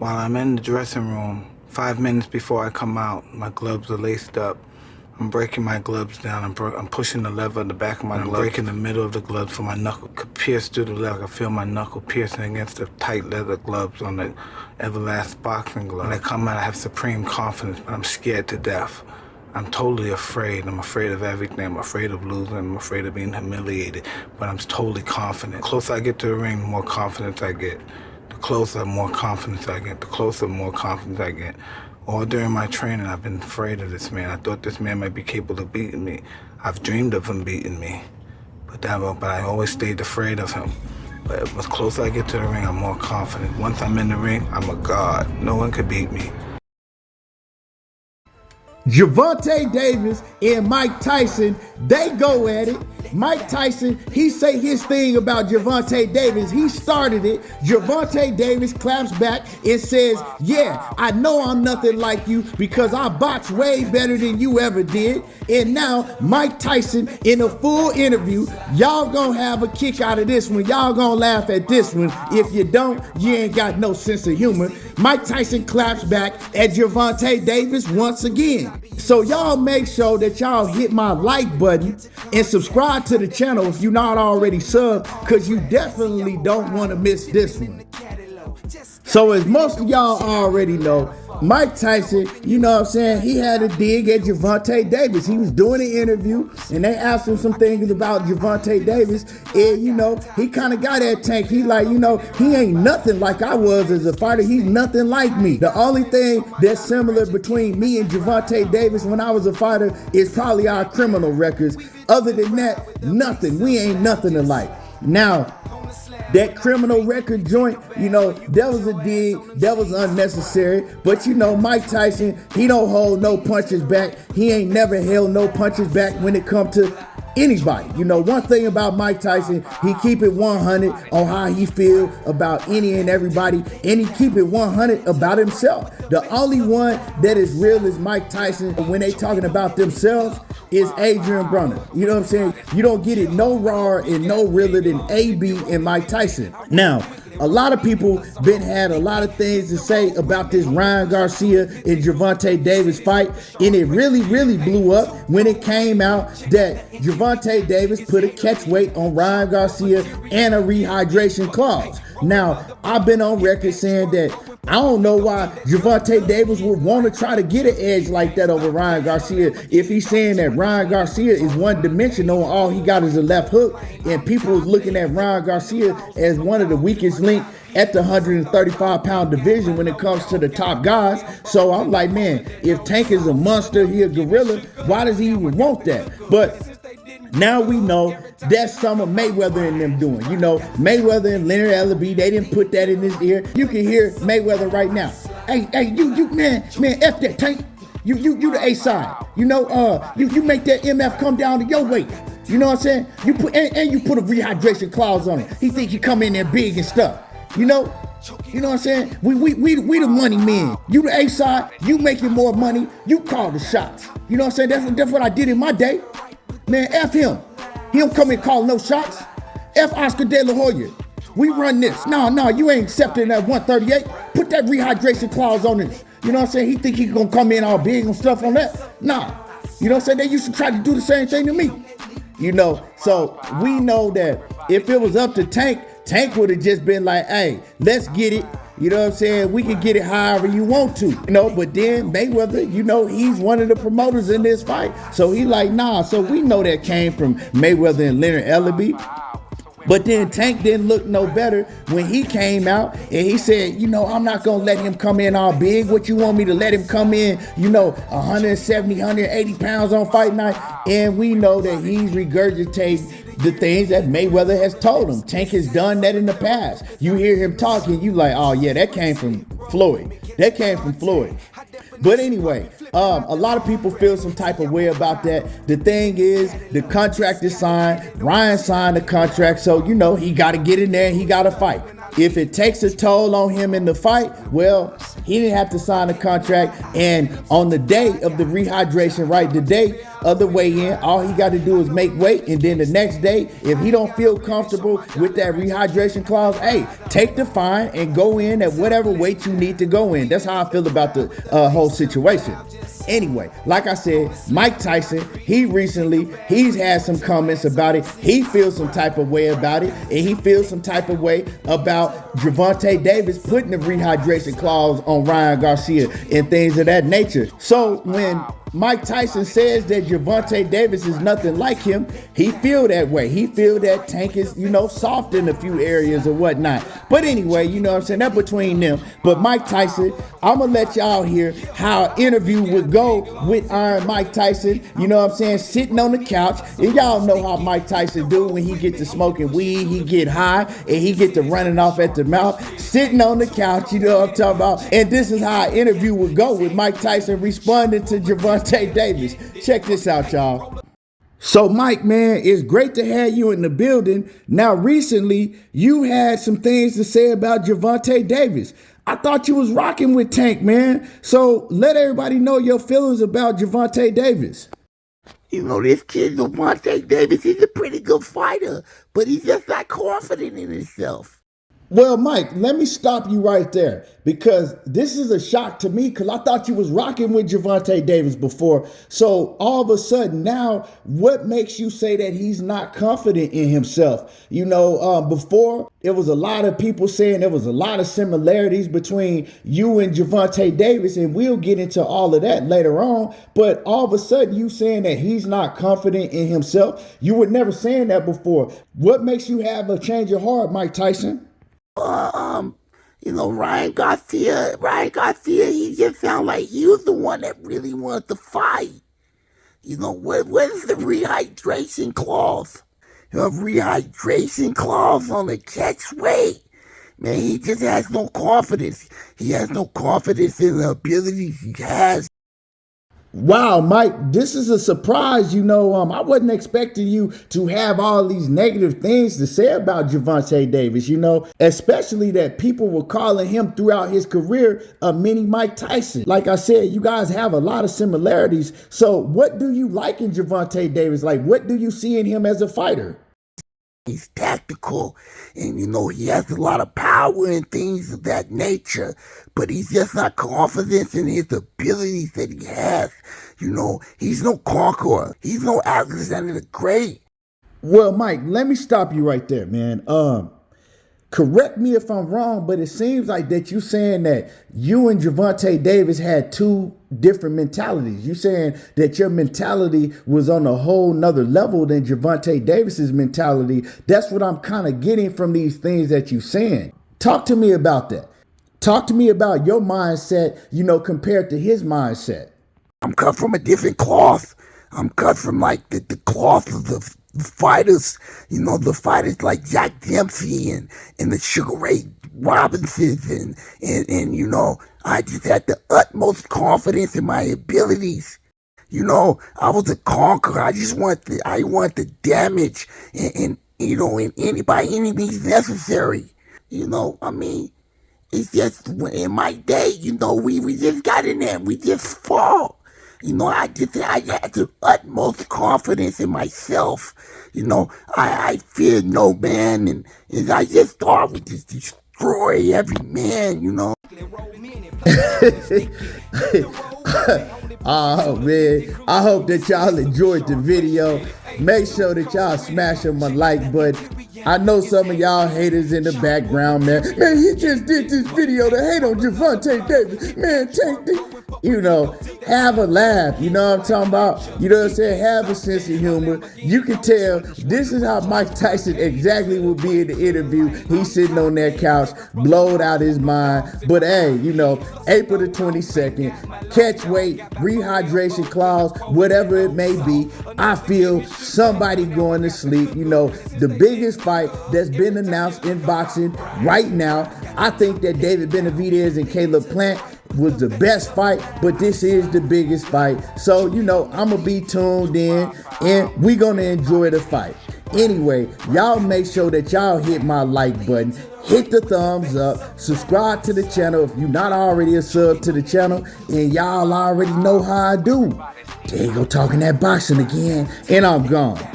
While I'm in the dressing room, 5 minutes before I come out, my gloves are laced up. I'm breaking my gloves down. I'm pushing the lever in the back of my glove. I'm breaking the middle of the glove so my knuckle could pierce through the leather. I feel my knuckle piercing against the tight leather gloves on the Everlast boxing glove. When I come out, I have supreme confidence, but I'm scared to death. I'm totally afraid. I'm afraid of everything. I'm afraid of losing. I'm afraid of being humiliated. But I'm totally confident. The closer I get to the ring, the more confidence I get. The closer, more confidence I get. The closer, more confidence I get. All during my training, I've been afraid of this man. I thought this man might be capable of beating me. I've dreamed of him beating me. But I always stayed afraid of him. But the closer I get to the ring, I'm more confident. Once I'm in the ring, I'm a god. No one could beat me. Gervonta Davis and Mike Tyson, they go at it. Mike Tyson, he say his thing about Gervonta Davis. He started it. Gervonta Davis claps back and says, yeah, I know I'm nothing like you because I box way better than you ever did. And now Mike Tyson in a full interview, y'all gonna have a kick out of this one. Y'all gonna laugh at this one. If you don't, you ain't got no sense of humor. Mike Tyson claps back at Gervonta Davis once again. So y'all make sure that y'all hit my like button and subscribe to the channel if you're not already subbed, because you definitely don't want to miss this one. So as most of y'all already know, Mike Tyson, you know what I'm saying, he had a dig at Gervonta Davis. He was doing an interview and they asked him some things about Gervonta Davis, and you know, he kind of got at Tank. He like, you know, he ain't nothing like I was as a fighter. He's nothing like me. The only thing that's similar between me and Gervonta Davis when I was a fighter is probably our criminal records. Other than that, nothing. We ain't nothing alike. Now, that criminal record joint, you know, that was a dig, that was unnecessary. But you know, Mike Tyson, he don't hold no punches back. He ain't never held no punches back when it comes to anybody. You know, one thing about Mike Tyson, he keep it 100 on how he feel about any and everybody, and he keep it 100 about himself. The only one that is real is Mike Tyson. When they talking about themselves is Adrian Broner. You know what I'm saying? You don't get it no rawer and no realer than AB and Mike Tyson. Now, a lot of people had a lot of things to say about this Ryan Garcia and Gervonta Davis fight, and it really blew up when it came out that Gervonta Davis put a catch weight on Ryan Garcia and a rehydration clause. Now, I've been on record saying that I don't know why Gervonta Davis would want to try to get an edge like that over Ryan Garcia if he's saying that Ryan Garcia is one-dimensional and all he got is a left hook, and people is looking at Ryan Garcia as one of the weakest link at the 135-pound division when it comes to the top guys. So I'm like, man, if Tank is a monster, he a gorilla, why does he even want that? But now we know that's some of Mayweather and them doing. You know, Mayweather and Leonard Ellaby, they didn't put that in his ear. You can hear Mayweather right now. Hey, you, man, F that Tank. You the A side. You know, you make that MF come down to your weight. You know what I'm saying? You put and you put a rehydration clause on it. He think you come in there big and stuff. You know what I'm saying? We the money men. You the A side. You making more money. You call the shots. You know what I'm saying? That's what I did in my day. Man, F him. He don't come and call no shots. F Oscar De La Hoya. We run this. No, you ain't accepting that 138. Put that rehydration clause on this. You know what I'm saying? He think he gonna come in all big and stuff on that? Nah. You know what I'm saying? They used to try to do the same thing to me. You know, so we know that if it was up to Tank would have just been like, hey, let's get it. You know what I'm saying? We can get it however you want to, you know, but then Mayweather, you know, he's one of the promoters in this fight. So he like, nah. So we know that came from Mayweather and Leonard Ellaby. But then Tank didn't look no better when he came out and he said, you know, I'm not going to let him come in all big. What you want me to let him come in, you know, 170, 180 pounds on fight night? And we know that he's regurgitating the things that Mayweather has told him. Tank has done that in the past. You hear him talking, you like, oh yeah, that came from Floyd. But anyway, a lot of people feel some type of way about that. The thing is, the contract is signed. Ryan signed the contract, so you know he got to get in there and he got to fight. If it takes a toll on him in the fight, well, he didn't have to sign a contract. And on the day of the rehydration, right, the day of the weigh-in, all he got to do is make weight. And then the next day, if he don't feel comfortable with that rehydration clause, hey, take the fine and go in at whatever weight you need to go in. That's how I feel about the whole situation. Anyway, like I said, Mike Tyson, he's had some comments about it. He feels some type of way about it, and he feels some type of way about Gervonta Davis putting the rehydration clause on Ryan Garcia and things of that nature. So when Mike Tyson says that Gervonta Davis is nothing like him, he feel that way. He feel that Tank is, soft in a few areas or whatnot. But anyway, you know what I'm saying? That's between them. But Mike Tyson, I'm going to let y'all hear how an interview would go with Iron Mike Tyson, you know what I'm saying, sitting on the couch. And y'all know how Mike Tyson do when he get to smoking weed, he get high, and he get to running off at the mouth, sitting on the couch, you know what I'm talking about. And this is how an interview would go with Mike Tyson responding to Gervonta Davis. Check this out, y'all. So, Mike, man, it's great to have you in the building. Now, recently, you had some things to say about Gervonta Davis. I thought you was rocking with Tank, man. So, let everybody know your feelings about Gervonta Davis. This kid, Gervonta Davis, he's a pretty good fighter, but he's just not confident in himself. Well, Mike, let me stop you right there because this is a shock to me because I thought you was rocking with Gervonta Davis before. So all of a sudden now, what makes you say that he's not confident in himself? Before it was a lot of people saying there was a lot of similarities between you and Gervonta Davis, and we'll get into all of that later on. But all of a sudden you saying that he's not confident in himself. You were never saying that before. What makes you have a change of heart, Mike Tyson? Ryan Garcia, he just sounded like he was the one that really wanted to fight. What is the rehydration clause? A rehydration clause on the catch weight? Man, he just has no confidence. He has no confidence in the abilities he has. Wow, Mike, this is a surprise. I wasn't expecting you to have all these negative things to say about Gervonta Davis, especially that people were calling him throughout his career a mini Mike Tyson. Like I said, you guys have a lot of similarities. So what do you like in Gervonta Davis? Like, what do you see in him as a fighter? He's tactical, and he has a lot of power and things of that nature, but he's just not confident in his abilities that he has. He's no conqueror. He's no Alexander the Great. Well, Mike, let me stop you right there, man. Correct me if I'm wrong, but it seems like that you saying that you and Gervonta Davis had two different mentalities. You saying that your mentality was on a whole nother level than Gervonta Davis's mentality. That's what I'm kind of getting from these things that you're saying. Talk to me about that. Talk to me about your mindset, compared to his mindset. I'm cut from a different cloth. I'm cut from like the cloth of the fighters, the fighters like Jack Dempsey and the Sugar Ray Robinsons and I just had the utmost confidence in my abilities. I was a conqueror. I want the damage and by any means necessary. It's just in my day, we just got in there and we just fought. I had the utmost confidence in myself. I feared no man, and I just thought I would just destroy every man, Oh, man. I hope that y'all enjoyed the video. Make sure that y'all smash on my like button. I know some of y'all haters in the background, man. Man, he just did this video to hate on Gervonta Davis. Man, take this. Have a laugh. You know what I'm talking about? You know what I'm saying? Have a sense of humor. You can tell this is how Mike Tyson exactly would be in the interview. He's sitting on that couch, blowed out his mind. But hey, April the 22nd, catch weight, rehydration clause, whatever it may be. I feel somebody going to sleep. The biggest fight that's been announced in boxing right now. I think that David Benavidez and Caleb Plant was the best fight, but this is the biggest fight. So, I'm going to be tuned in and we're going to enjoy the fight. Anyway, y'all make sure that y'all hit my like button, hit the thumbs up, subscribe to the channel if you're not already a sub to the channel, and y'all already know how I do. There you go, talking that boxing again, and I'm gone.